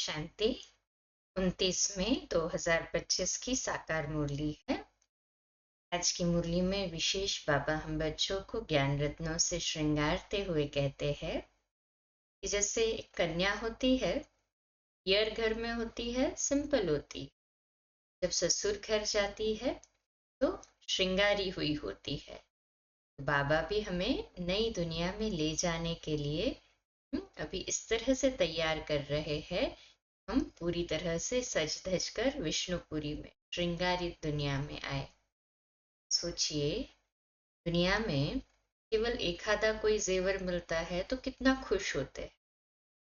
शांति 29 मई 2025 की साकार मुरली है। आज की मुरली में विशेष बाबा हम बच्चों को ज्ञान रत्नों से श्रृंगारते हुए कहते हैं कि जैसे एक कन्या होती है, पियर घर में होती है, सिंपल होती, जब ससुर घर जाती है तो श्रृंगारी हुई होती है। बाबा भी हमें नई दुनिया में ले जाने के लिए अभी इस तरह से तैयार कर रहे हैं। हम पूरी तरह से सज धज कर विष्णुपुरी में श्रृंगारित दुनिया में आए। सोचिए, दुनिया में केवल एक आधा कोई जेवर मिलता है तो कितना खुश होते हैं।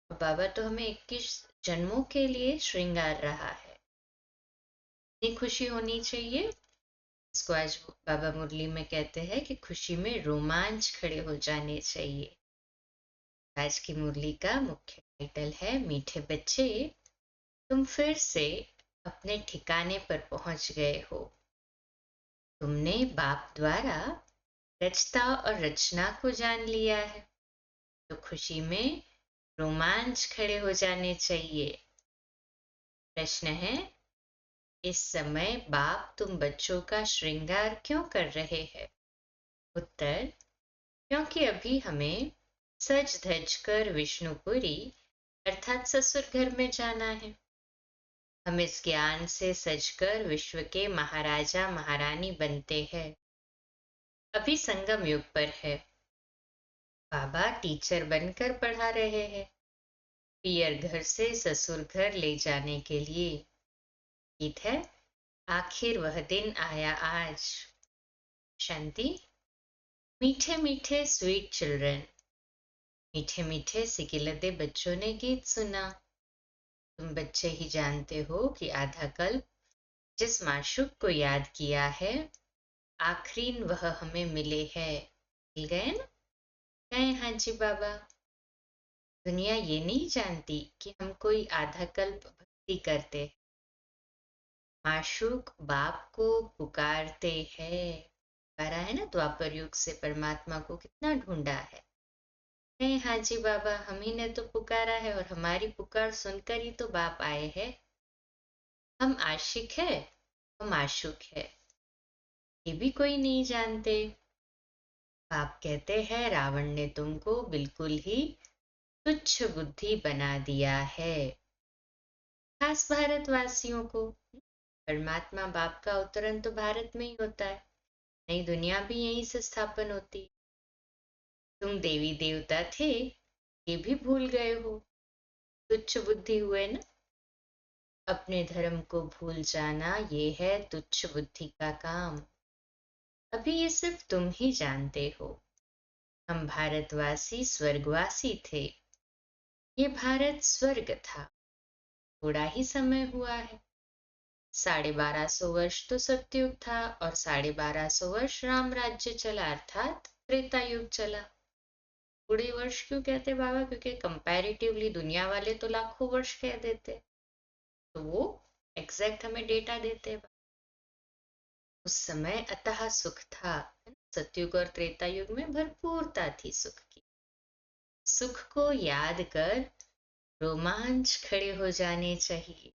और बाबा तो हमें 21 जन्मों के लिए श्रृंगार रहा है। इतनी खुशी होनी चाहिए। इसको आज बाबा मुरली में कहते हैं कि खुशी में रोमांच खड़े हो जाने चाहिए। आज की मुरली का मुख्य टाइटल है मीठे बच्चे, तुम फिर से अपने ठिकाने पर पहुंच गए हो। तुमने बाप द्वारा रचता और रचना को जान लिया है, तो खुशी में रोमांच खड़े हो जाने चाहिए। प्रश्न है, इस समय बाप तुम बच्चों का श्रृंगार क्यों कर रहे हैं? उत्तर, क्योंकि अभी हमें सज धज कर विष्णुपुरी अर्थात ससुर घर में जाना है। हम इस ज्ञान से सजकर विश्व के महाराजा महारानी बनते हैं। अभी संगम युग पर है। बाबा टीचर बनकर पढ़ा रहे हैं, पियर घर से ससुर घर ले जाने के लिए। गीत है, आखिर वह दिन आया आज। शांति। मीठे मीठे स्वीट चिल्ड्रन, मीठे मीठे सिकिलते बच्चों ने गीत सुना। तुम बच्चे ही जानते हो कि आधा कल्प जिस माशूक को याद किया है, आखरीन वह हमें मिले है। मिल गए ना? कहे हाँ जी बाबा। दुनिया ये नहीं जानती कि हम कोई आधा कल्प भक्ति करते। माशूक बाप को पुकारते हैं। पुकारा है ना, द्वापर युग से परमात्मा को कितना ढूंढा है। कहे हाँ जी बाबा, हम ही ने तो पुकारा है और हमारी पुकार सुनकर ही तो बाप आए हैं। हम आशिक है, हम आशुक है, ये भी कोई नहीं जानते। बाप कहते हैं रावण ने तुमको बिल्कुल ही तुच्छ बुद्धि बना दिया है। खास भारतवासियों को। परमात्मा बाप का अवतरण तो भारत में ही होता है, नई दुनिया भी यहीं से स्थापन होती। तुम देवी देवता थे, ये भी भूल गए हो, तुच्छ बुद्धि हुए ना। अपने धर्म को भूल जाना ये है तुच्छ बुद्धि का काम। अभी ये सिर्फ तुम ही जानते हो। हम भारतवासी स्वर्गवासी थे। ये भारत स्वर्ग था, थोड़ा ही समय हुआ है। 1250 वर्ष तो सतयुग था और 1250 वर्ष राम राज्य चला अर्थात त्रेता युग चला। थोड़े वर्ष क्यों कहते बाबा? क्योंकि कंपैरेटिवली दुनिया वाले तो लाखों वर्ष कह देते, तो वो एग्जैक्ट हमें डेटा देते। उस समय अतः सुख था। सतयुग और त्रेता युग में भरपूरता थी सुख की। सुख को याद कर रोमांच खड़े हो जाने चाहिए।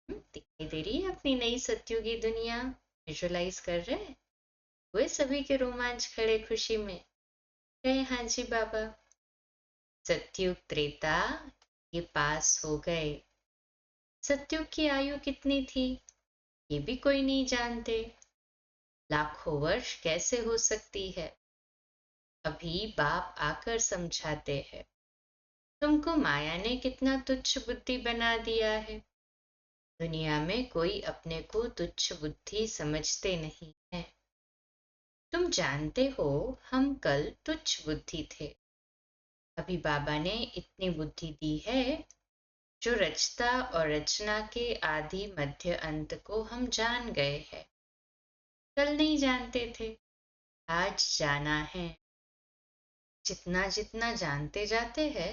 दिखाई दे रही है अपनी नई सतयुगी दुनिया? विजुअलाइज कर रहे हैं? हुए सभी के रोमांच खड़े खुशी में? कहे हाँ जी बाबा। सतयुग त्रेता ये पास हो गए। सतयुग की आयु कितनी थी ये भी कोई नहीं जानते। लाखों वर्ष कैसे हो सकती है? अभी बाप आकर समझाते हैं, तुमको माया ने कितना तुच्छ बुद्धि बना दिया है। दुनिया में कोई अपने को तुच्छ बुद्धि समझते नहीं है। तुम जानते हो हम कल तुच्छ बुद्धि थे। अभी बाबा ने इतनी बुद्धि दी है जो रचता और रचना के आदि मध्य अंत को हम जान गए हैं। कल नहीं जानते थे, आज जाना है। जितना जितना जानते जाते हैं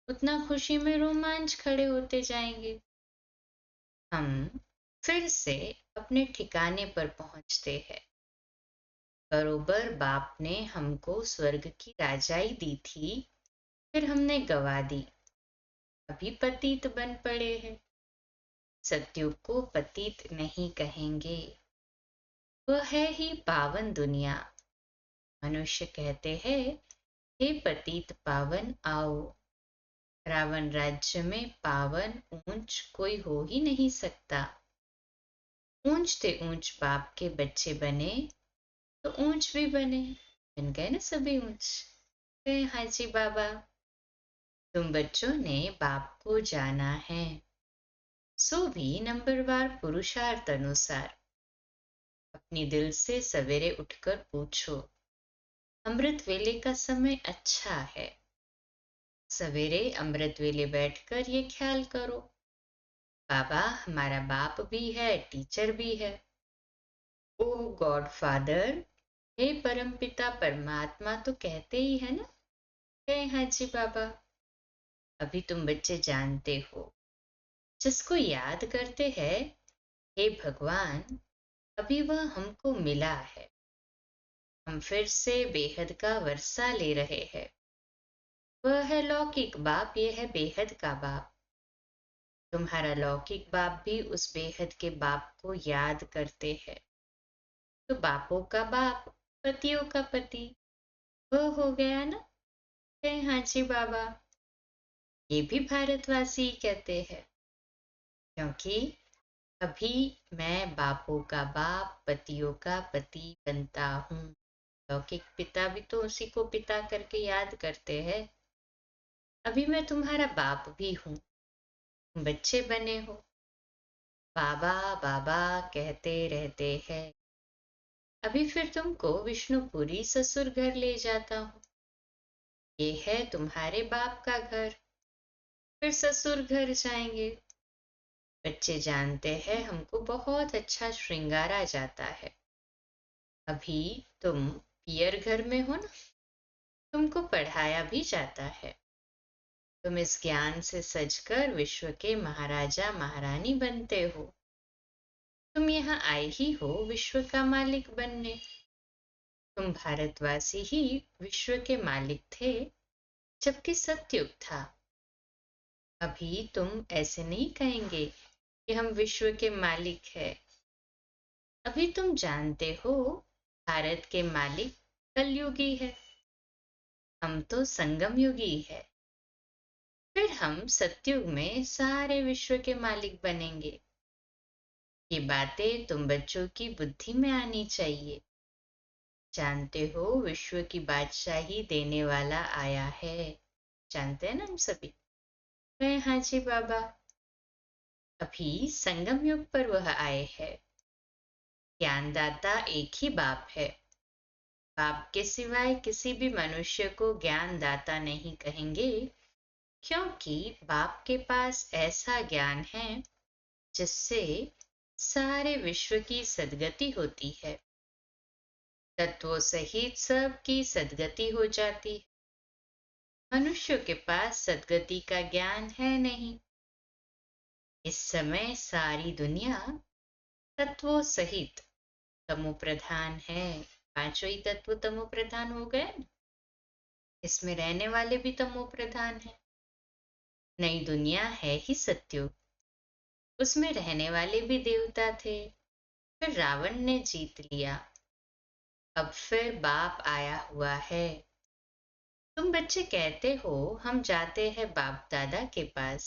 उतना खुशी में रोमांच खड़े होते जाएंगे। हम फिर से अपने ठिकाने पर पहुंचते हैं। बरोबर बाप ने हमको स्वर्ग की राजाई दी थी, फिर हमने गवा दी। अभी पतित बन पड़े हैं। सतयुग को पतित नहीं कहेंगे, वह है ही पावन दुनिया। मनुष्य कहते हैं, हे पतित पावन आओ। रावण राज्य में पावन ऊंच कोई हो ही नहीं सकता। ऊंच ते ऊंच बाप के बच्चे बने तो ऊंच भी बने, बन गए ना सभी ऊंच। गए हाजी बाबा, तुम बच्चों ने बाप को जाना है, सो भी नंबरवार पुरुषार्थ अनुसार अपनी दिल से सवेरे उठकर पूछो, अमृत वेले का समय अच्छा है। सवेरे अमृत वेले बैठकर ये ख्याल करो, बाबा हमारा बाप भी है, टीचर भी है। ओ गॉड फादर, हे परमपिता परमात्मा तो कहते ही है ना। हे हाजी बाबा, अभी तुम बच्चे जानते हो, जिसको याद करते हैं, हे भगवान, अभी वह हमको मिला है। हम फिर से बेहद का वर्षा ले रहे हैं। वह है लौकिक बाप, यह है बेहद का बाप। तुम्हारा लौकिक बाप भी उस बेहद के बाप को याद करते हैं। तो बापों का बाप, पतियों का पति, वह हो गया ना। हे हाजी बाबा, ये भी भारतवासी कहते हैं, क्योंकि अभी मैं बापों का बाप, पतियों का पति बनता हूँ। लौकिक पिता भी तो उसी को पिता करके याद करते हैं। अभी मैं तुम्हारा बाप भी हूँ, बच्चे बने हो, बाबा बाबा कहते रहते हैं। अभी फिर तुमको विष्णुपुरी ससुर घर ले जाता हूँ। ये है तुम्हारे बाप का घर, फिर ससुर घर जाएंगे। बच्चे जानते हैं हमको बहुत अच्छा श्रृंगारा जाता है। अभी तुम पियर घर में हो ना, तुमको पढ़ाया भी जाता है। तुम इस ज्ञान से सजकर विश्व के महाराजा महारानी बनते हो। तुम यहाँ आए ही हो विश्व का मालिक बनने। तुम भारतवासी ही विश्व के मालिक थे जबकि सतयुग था। अभी तुम ऐसे नहीं कहेंगे कि हम विश्व के मालिक हैं। अभी तुम जानते हो भारत के मालिक कलयुगी है, हम तो संगम युगी है। फिर हम सतयुग में सारे विश्व के मालिक बनेंगे। ये बातें तुम बच्चों की बुद्धि में आनी चाहिए। जानते हो विश्व की बादशाही देने वाला आया है, जानते हैं ना हम सभी। मैं हाजी बाबा, अभी संगम युग पर वह आए हैं। ज्ञानदाता एक ही बाप है। बाप के सिवाय किसी भी मनुष्य को ज्ञानदाता नहीं कहेंगे, क्योंकि बाप के पास ऐसा ज्ञान है जिससे सारे विश्व की सद्गति होती है। तत्वों सहित सबकी सद्गति हो जाती है। मनुष्य के पास सद्गति का ज्ञान है नहीं। इस समय सारी दुनिया तत्वों सहित तमो प्रधान है। पांचों ही तत्व तमो प्रधान हो गए। इसमें रहने वाले भी तमो प्रधान है। नई दुनिया है ही सत्युग, उसमें रहने वाले भी देवता थे। फिर रावण ने जीत लिया। अब फिर बाप आया हुआ है। तुम बच्चे कहते हो हम जाते हैं बाप दादा के पास।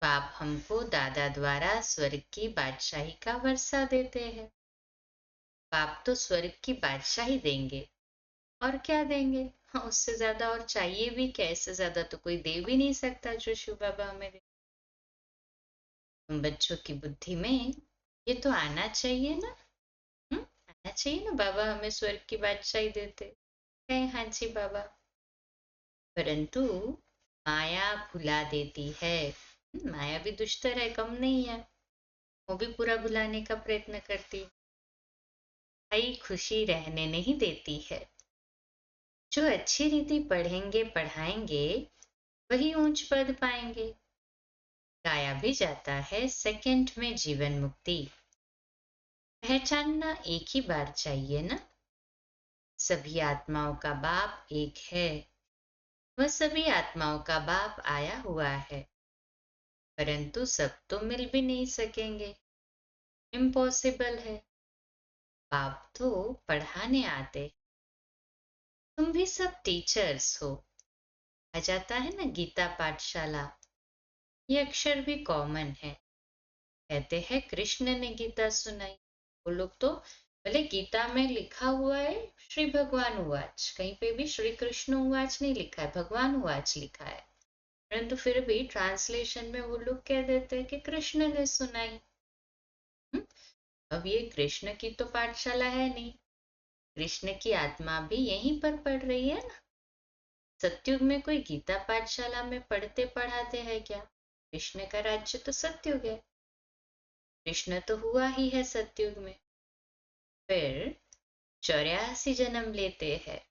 बाप हमको दादा द्वारा स्वर्ग की बादशाही का वर्षा देते हैं। बाप तो स्वर्ग की बादशाही देंगे, और क्या देंगे। हाँ, उससे ज्यादा और चाहिए भी क्या। इससे ज्यादा तो कोई दे भी नहीं सकता जो शिव बाबा हमें दे। तुम बच्चों की बुद्धि में ये तो आना चाहिए ना। आना चाहिए ना, बाबा हमें स्वर्ग की बादशाही देते हैं। हाँ जी बाबा, परंतु माया भुला देती है। माया भी दुष्टर है, कम नहीं है। वो भी पूरा भुलाने का प्रयत्न करती है। भाई खुशी रहने नहीं देती है। जो अच्छी रीति पढ़ेंगे पढ़ाएंगे वही ऊंच पद पाएंगे। गाया भी जाता है सेकंड में जीवन मुक्ति। पहचानना एक ही बार चाहिए ना। सभी आत्माओं का बाप एक है। वह सभी आत्माओं का बाप आया हुआ है, परंतु सब तो मिल भी नहीं सकेंगे, इम्पॉसिबल है। बाप तो पढ़ाने आते। तुम भी सब टीचर्स हो। आ जाता है ना गीता पाठशाला, ये अक्षर भी कॉमन है। कहते हैं कृष्ण ने गीता सुनाई। वो लोग तो भले गीता में लिखा हुआ है श्री भगवान उवाच, कहीं पे भी श्री कृष्ण उवाच नहीं लिखा है, भगवान उवाच लिखा है, परंतु फिर भी ट्रांसलेशन में वो लोग कह देते हैं कि कृष्ण ने सुनाई। हम्म, अब ये कृष्ण की तो पाठशाला है नहीं, कृष्ण की आत्मा भी यहीं पर पढ़ रही है ना। सत्युग में कोई गीता पाठशाला में पढ़ते पढ़ाते हैं क्या? कृष्ण का राज्य तो सत्युग है, कृष्ण तो हुआ ही है सत्युग में। फिर 84 जन्म लेते हैं,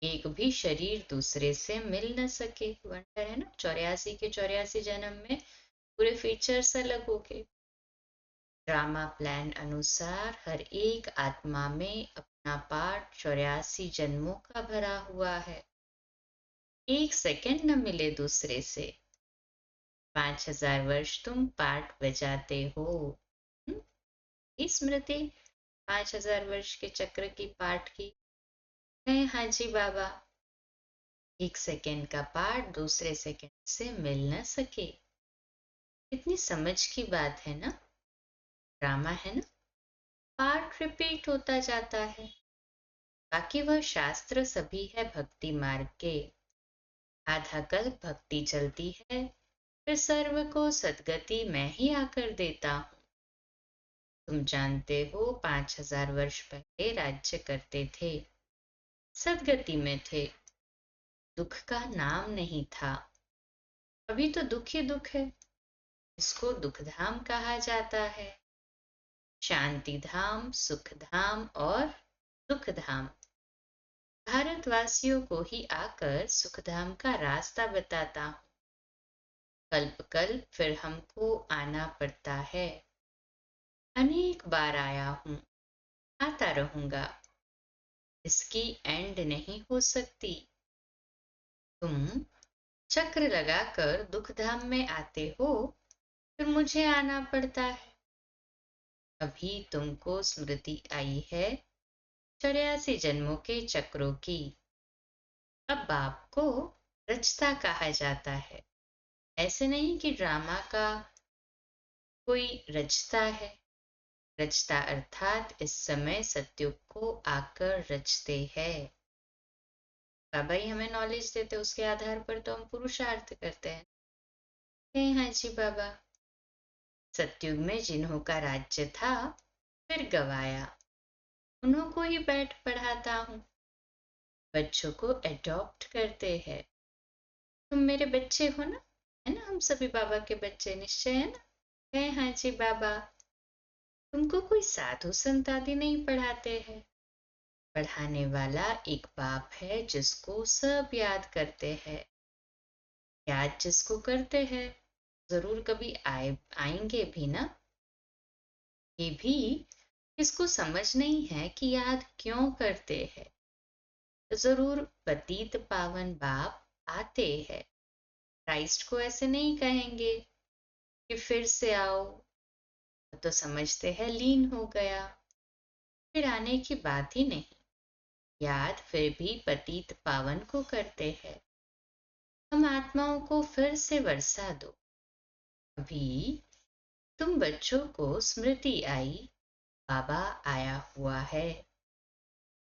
एक भी शरीर दूसरे से मिल न सके। वंडर है ना, 84 के 84 जन्म में पूरे फीचर्स अलग हो गए। ड्रामा प्लान अनुसार हर एक आत्मा में अपना पार्ट 84 जन्मों का भरा हुआ है। एक सेकंड न मिले दूसरे से। 5000 वर्ष तुम पार्ट बजाते हो। हम्म, स्मृति 5000 वर्ष के चक्र की पाठ की है। हाँ जी बाबा, एक सेकंड का पार्ट दूसरे सेकंड से मिल न सके। इतनी समझ की बात है ना। ड्रामा है ना, पार्ट रिपीट होता जाता है। बाकी वह शास्त्र सभी है भक्ति मार्ग के। आधा कल्प भक्ति चलती है, फिर सर्व को सदगति मैं ही आकर देता हूँ। तुम जानते हो 5000 वर्ष पहले राज्य करते थे, सदगति में थे, दुख का नाम नहीं था। अभी तो दुख ही दुख है, इसको दुख धाम कहा जाता है। शांति धाम, सुख धाम और दुख धाम। भारतवासियों को ही आकर सुखधाम का रास्ता बताता हूँ। कल्प कल्प फिर हमको आना पड़ता है। अनेक बार आया हूँ, आता रहूंगा, इसकी एंड नहीं हो सकती। तुम चक्र लगाकर दुख धाम में आते हो, फिर मुझे आना पड़ता है। अभी तुमको स्मृति आई है 84 जन्मों के चक्रों की। अब बाप को रचता कहा जाता है। ऐसे नहीं कि ड्रामा का कोई रचता है। रचता अर्थात इस समय सत्युग को आकर रचते हैं। बाबा ही हमें नॉलेज देते, उसके आधार पर तो हम पुरुषार्थ करते हैं। हाँ जी बाबा, सत्युग में जिन्हों का राज्य था फिर गवाया, उन्हों को ही बैठ पढ़ाता हूँ। बच्चों को एडॉप्ट करते हैं। तुम मेरे बच्चे हो ना, है ना, हम सभी बाबा के बच्चे निश्चय है ना। है हाँ जी बाबा। तुमको कोई साधु संत आदि नहीं पढ़ाते हैं, पढ़ाने वाला एक बाप है जिसको सब याद करते हैं। याद जिसको करते हैं जरूर कभी आएंगे भी ना। ये भी इसको समझ नहीं है कि याद क्यों करते हैं। जरूर पतित पावन बाप आते हैं। क्राइस्ट को ऐसे नहीं कहेंगे कि फिर से आओ, तो समझते हैं लीन हो गया, फिर आने की बात ही नहीं। याद फिर भी पतित पावन को करते हैं। हम आत्माओं को फिर से वर्षा दो। अभी तुम बच्चों को स्मृति आई, बाबा आया हुआ है,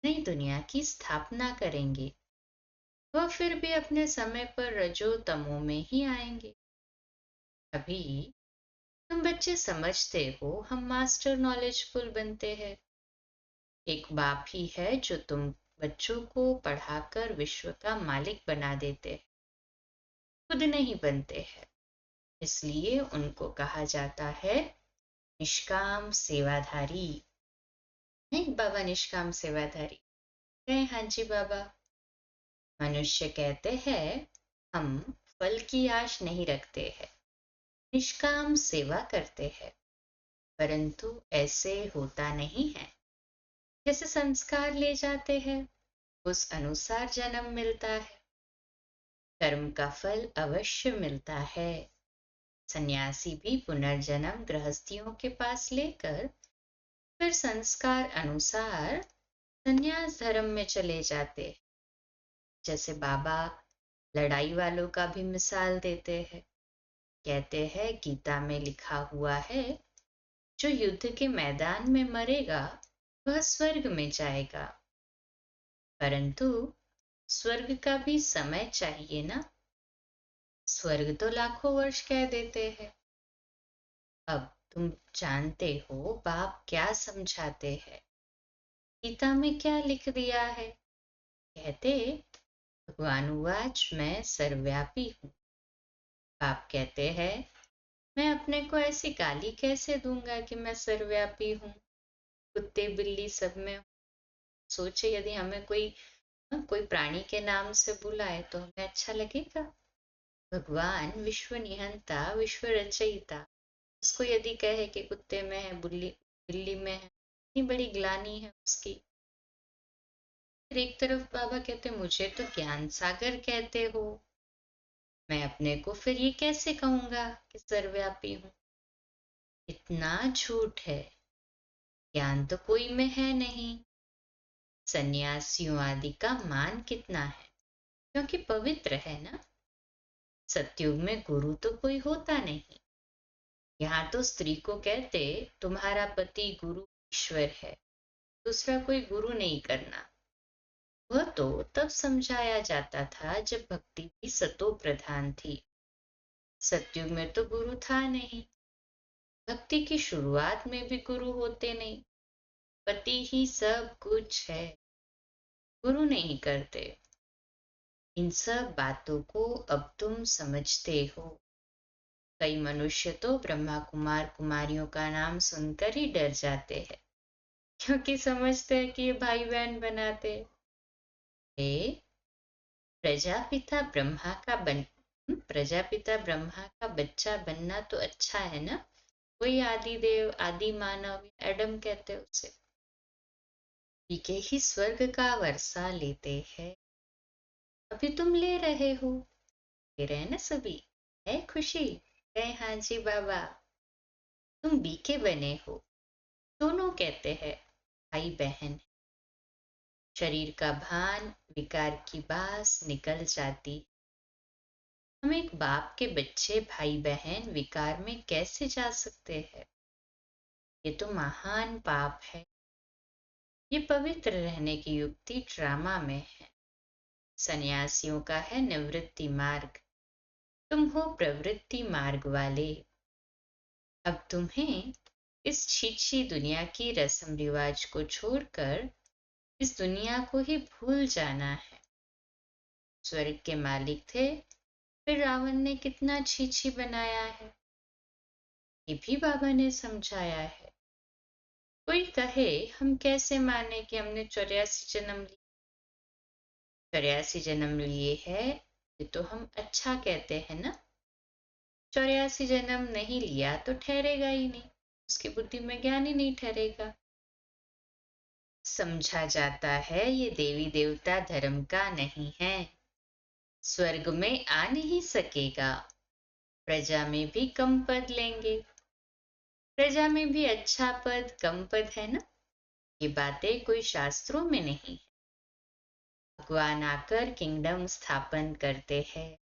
नई दुनिया की स्थापना करेंगे। वह फिर भी अपने समय पर रजो तमो में ही आएंगे। अभी तुम बच्चे समझते हो हम मास्टर नॉलेजफुल बनते हैं। एक बाप ही है जो तुम बच्चों को पढ़ाकर विश्व का मालिक बना देते हैं, खुद नहीं बनते हैं। इसलिए उनको कहा जाता है निष्काम सेवाधारी। नहीं बाबा, निष्काम सेवाधारी है। हाँ जी बाबा। मनुष्य कहते हैं हम फल की आश नहीं रखते हैं, निष्काम सेवा करते हैं, परंतु ऐसे होता नहीं है। जैसे संस्कार ले जाते हैं उस अनुसार जन्म मिलता है। कर्म का फल अवश्य मिलता है। सन्यासी भी पुनर्जन्म गृहस्थियों के पास लेकर फिर संस्कार अनुसार संन्यास धर्म में चले जाते। जैसे बाबा लड़ाई वालों का भी मिसाल देते हैं। कहते हैं गीता में लिखा हुआ है, जो युद्ध के मैदान में मरेगा वह स्वर्ग में जाएगा। परंतु स्वर्ग का भी समय चाहिए ना। स्वर्ग तो लाखों वर्ष कह देते हैं। अब तुम जानते हो बाप क्या समझाते हैं। गीता में क्या लिख दिया है। कहते भगवानुवाच मैं सर्वव्यापी हूँ। बाप कहते हैं मैं अपने को ऐसी गाली कैसे दूंगा कि मैं सर्वव्यापी हूँ, कुत्ते बिल्ली सब में। सोचे यदि हमें कोई प्राणी के नाम से बुलाए तो हमें अच्छा लगेगा। भगवान विश्व निहंता विश्व रचयिता, उसको यदि कहे कि कुत्ते में है बिल्ली में है, इतनी बड़ी ग्लानि है उसकी। फिर एक तरफ बाबा कहते मुझे तो ज्ञान सागर कहते हो, मैं अपने को फिर ये कैसे कहूंगा कि सर्वव्यापी हूं। इतना झूठ है। ज्ञान तो कोई में है नहीं। सन्यासियों आदि का मान कितना है, क्योंकि पवित्र है ना। सतयुग में गुरु तो कोई होता नहीं। यहाँ तो स्त्री को कहते तुम्हारा पति गुरु ईश्वर है, दूसरा कोई गुरु नहीं करना। वह तो तब समझाया जाता था जब भक्ति भी सतो प्रधान थी। सतयुग में तो गुरु था नहीं। भक्ति की शुरुआत में भी गुरु होते नहीं। पति ही सब कुछ है, गुरु नहीं करते। इन सब बातों को अब तुम समझते हो। कई मनुष्य तो ब्रह्मा कुमार कुमारियों का नाम सुनकर ही डर जाते हैं, क्योंकि समझते हैं कि ये भाई बहन बनाते। प्रजापिता ब्रह्मा का प्रजापिता ब्रह्मा का बच्चा बनना तो अच्छा है ना। वही आदि देव आदि मानव एडम कहते हैं उसे। पीके ही स्वर्ग का वर्षा लेते हैं। अभी तुम ले रहे हो, ले रहे हैं ना सभी। है खुशी, कहे हाँ जी बाबा। तुम बीके बने हो, दोनों कहते हैं भाई बहन। शरीर का भान विकार की बास निकल जाती। हम एक बाप के बच्चे भाई बहन विकार में कैसे जा सकते हैं। ये तो महान पाप है। ये पवित्र रहने की युक्ति ड्रामा में है। सन्यासियों का है निवृत्ति मार्ग, तुम हो प्रवृत्ति मार्ग वाले। अब तुम्हें इस छीछी दुनिया की रस्म रिवाज को छोड़कर इस दुनिया को ही भूल जाना है। स्वर्ग के मालिक थे, फिर रावण ने कितना छीछी बनाया है, ये भी बाबा ने समझाया है। कोई कहे हम कैसे माने कि हमने 84 जन्म लिए। 84 जन्म लिए है, ये तो हम अच्छा कहते हैं ना। 84 जन्म नहीं लिया तो ठहरेगा ही नहीं, उसकी बुद्धि में ज्ञान ही नहीं ठहरेगा। समझा जाता है ये देवी देवता धर्म का नहीं है, स्वर्ग में आ नहीं सकेगा। प्रजा में भी कम पद लेंगे। प्रजा में भी अच्छा पद कम पद है ना। ये बातें कोई शास्त्रों में नहीं। भगवान आकर किंगडम स्थापन करते हैं।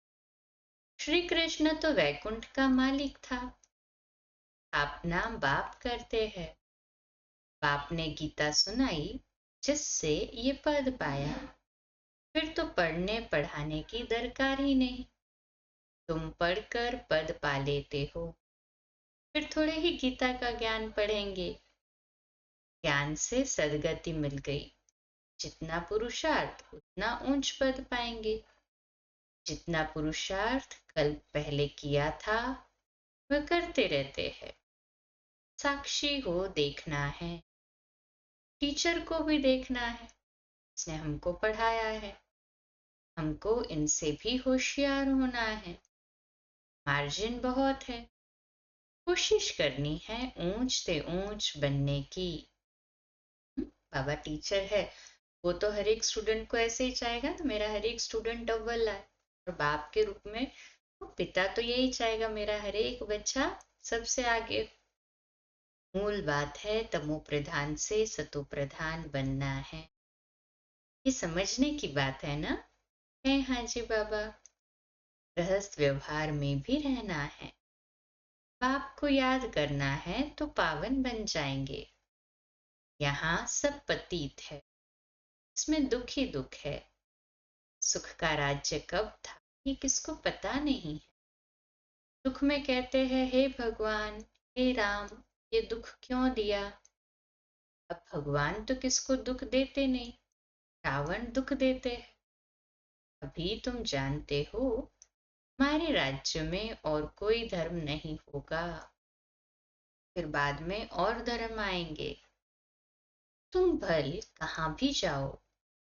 श्री कृष्ण तो वैकुंठ का मालिक था, अपना बाप करते हैं। बाप ने गीता सुनाई जिससे ये पद पाया। फिर तो पढ़ने पढ़ाने की दरकार ही नहीं। तुम पढ़कर पद पा लेते हो, फिर थोड़े ही गीता का ज्ञान पढ़ेंगे। ज्ञान से सदगति मिल गई। जितना पुरुषार्थ उतना ऊंच पद पाएंगे। जितना पुरुषार्थ कल पहले किया था वह करते रहते हैं। साक्षी हो देखना है, टीचर को भी देखना है, इसने हमको पढ़ाया है। हमको इनसे भी होशियार होना है। मार्जिन बहुत है, कोशिश करनी है ऊंच से ऊंच बनने की। बाबा टीचर है, वो तो हर एक स्टूडेंट को ऐसे ही चाहेगा ना मेरा हर एक स्टूडेंट अव्वल आए। और बाप के रूप में वो पिता तो यही चाहेगा मेरा हर एक बच्चा सबसे आगे। मूल बात है तमो प्रधान से सतो प्रधान बनना है। ये समझने की बात है ना? है हाँ जी बाबा। गृहस्थ व्यवहार में भी रहना है, बाप को याद करना है तो पावन बन जाएंगे। यहाँ सब पतित है, इसमें दुख ही दुख है। सुख का राज्य कब था ये किसको पता नहीं है। दुख में कहते हैं हे भगवान, हे राम, ये दुख क्यों दिया। अब भगवान तो किसको दुख देते नहीं, रावण दुख देते हैं। अभी तुम जानते हो हमारे राज्य में और कोई धर्म नहीं होगा, फिर बाद में और धर्म आएंगे। तुम भल कहाँ भी जाओ,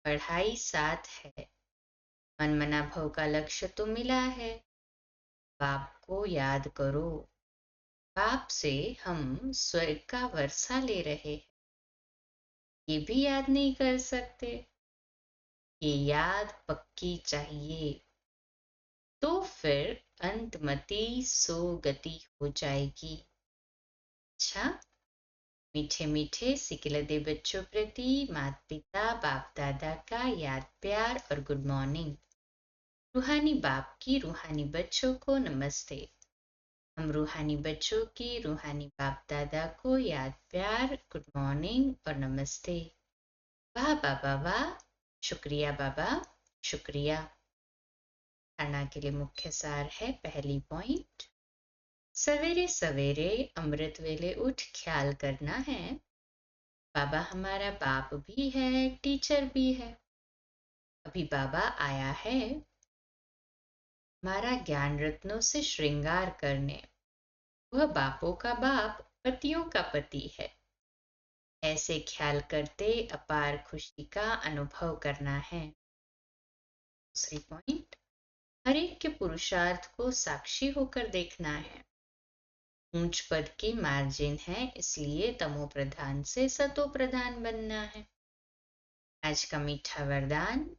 पढ़ाई साथ है, मनमना भव का लक्ष्य तो मिला है। बाप को याद करो, बाप से हम स्वर्ग का वर्षा ले रहे हैं, ये भी याद नहीं कर सकते। ये याद पक्की चाहिए, तो फिर अंतमति सो गति हो जाएगी। अच्छा, मीठे मीठे सिकिलदे बच्चों प्रति माता पिता बाप दादा का याद प्यार और गुड मॉर्निंग। रूहानी बाप की रूहानी बच्चों को नमस्ते। हम रूहानी बच्चों की रूहानी बाप दादा को याद प्यार गुड मॉर्निंग और नमस्ते। वाह बाबा वाह, शुक्रिया बाबा, शुक्रिया। धारणा के लिए मुख्य सार है पहली पॉइंट, सवेरे सवेरे अमृत वेले उठ ख्याल करना है बाबा हमारा बाप भी है, टीचर भी है। अभी बाबा आया है हमारा ज्ञान रत्नों से श्रृंगार करने। वह बापों का बाप, पतियों का पति है। ऐसे ख्याल करते अपार खुशी का अनुभव करना है। दूसरी पॉइंट, हर एक के पुरुषार्थ को साक्षी होकर देखना है। ऊंच पद की मार्जिन है, इसलिए तमो प्रधान से सतो प्रधान बनना है। आज का मीठा वरदान,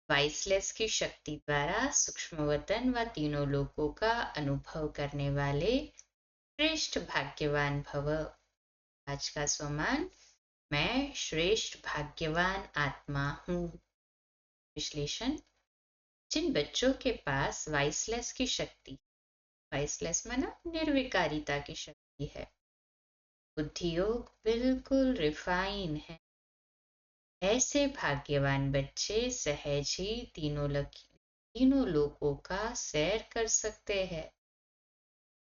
वाइसलेस की शक्ति द्वारा सूक्ष्मवतन व तीनों लोकों का अनुभव करने वाले श्रेष्ठ भाग्यवान भव। आज का स्वमान, मैं श्रेष्ठ भाग्यवान आत्मा हूँ। विश्लेषण, जिन बच्चों के पास वाइसलेस की शक्ति, वाइसलेस माना निर्विकारिता की शक्ति है, बुद्धि योग बिल्कुल रिफाइन है, ऐसे भाग्यवान बच्चे सहज ही तीनों लोकों का सैर कर सकते हैं।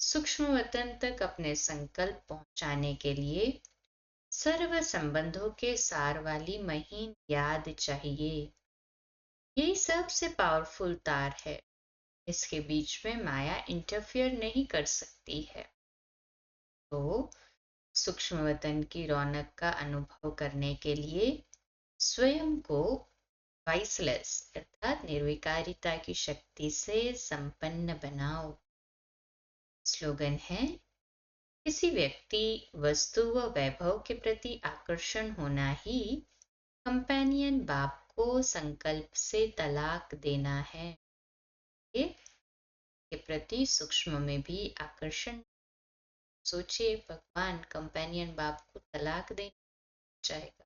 सूक्ष्म वतन तक अपने संकल्प पहुंचाने के लिए सर्व संबंधों के सार वाली महीन याद चाहिए। यही सबसे पावरफुल तार है, इसके बीच में माया इंटरफियर नहीं कर सकती है। तो सूक्ष्म वतन की रौनक का अनुभव करने के लिए स्वयं को वाइसलेस अर्थात निर्विकारिता की शक्ति से संपन्न बनाओ। स्लोगन है, किसी व्यक्ति वस्तु व वैभव के प्रति आकर्षण होना ही कंपेनियन बाप को संकल्प से तलाक देना है। के प्रति सूक्ष्म में भी आकर्षण। सोचिए, भगवान कंपेनियन बाप को तलाक देना चाहेगा।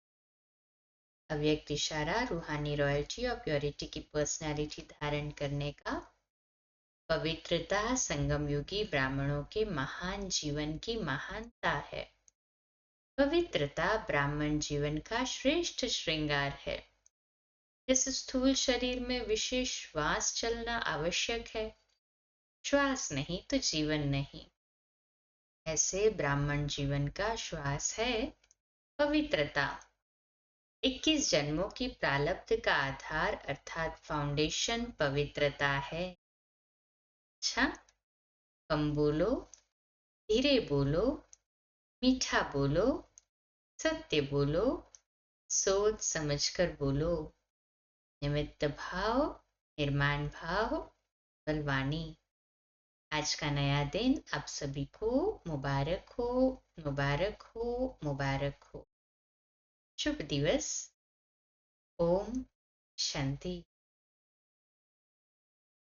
अव्यक्त इशारा रूहानी रॉयल्टी और प्योरिटी की पर्सनालिटी धारण करने का। पवित्रता संगम युगी ब्राह्मणों के महान जीवन की महानता है। पवित्रता ब्राह्मण जीवन का श्रेष्ठ श्रृंगार है। इस स्थूल शरीर में विशेष श्वास चलना आवश्यक है, श्वास नहीं तो जीवन नहीं। ऐसे ब्राह्मण जीवन का श्वास है पवित्रता। 21 जन्मों की प्रारब्ध का आधार अर्थात फाउंडेशन पवित्रता है। अच्छा, कम बोलो, धीरे बोलो, मीठा बोलो, सत्य बोलो, सोच समझकर बोलो। निमित्त भाव, निर्माण भाव, बलवानी। आज का नया दिन आप सभी को मुबारक हो, मुबारक हो, मुबारक हो। शुभ दिवस। ओम शांति।